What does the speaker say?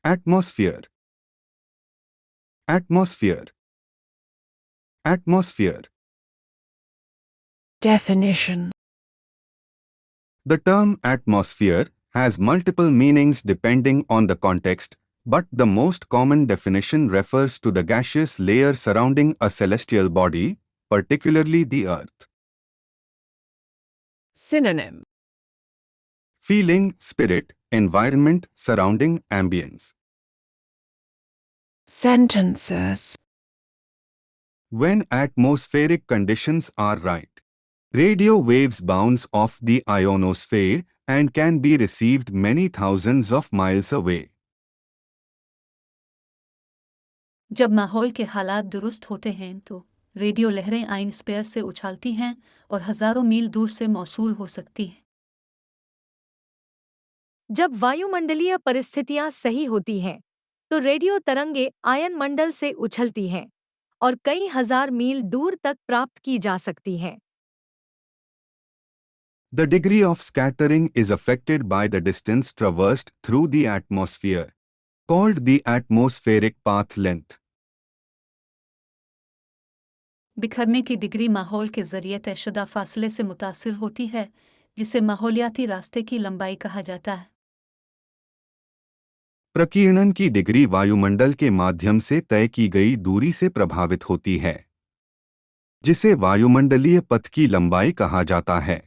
Atmosphere. Atmosphere. Atmosphere. Definition. The term atmosphere has multiple meanings depending on the context, but the most common definition refers to the gaseous layer surrounding a celestial body, particularly the Earth. Synonym. Feeling, spirit, environment, surrounding, ambience. Sentences. When atmospheric conditions are right, radio waves bounce off the ionosphere and can be received many thousands of miles away. जब माहौल के हालात दुरुस्त होते हैं तो radio लहरें आइनस्फीयर से उछालती हैं और हजारों मील दूर से मौसूल हो सकती हैं। जब वायुमंडलीय परिस्थितियां सही होती हैं, तो रेडियो तरंगे आयन मंडल से उछलती हैं और कई हजार मील दूर तक प्राप्त की जा सकती हैं। The degree of scattering is affected by the distance traversed through the atmosphere, called the atmospheric path length. बिखरने की डिग्री माहौल के जरिए तयशुदा फासले से मुतासिर होती है, जिसे माहौलियाती रास्ते की लंबाई कहा जाता है। प्रकीर्णन की डिग्री वायुमंडल के माध्यम से तय की गई दूरी से प्रभावित होती है, जिसे वायुमंडलीय पथ की लंबाई कहा जाता है।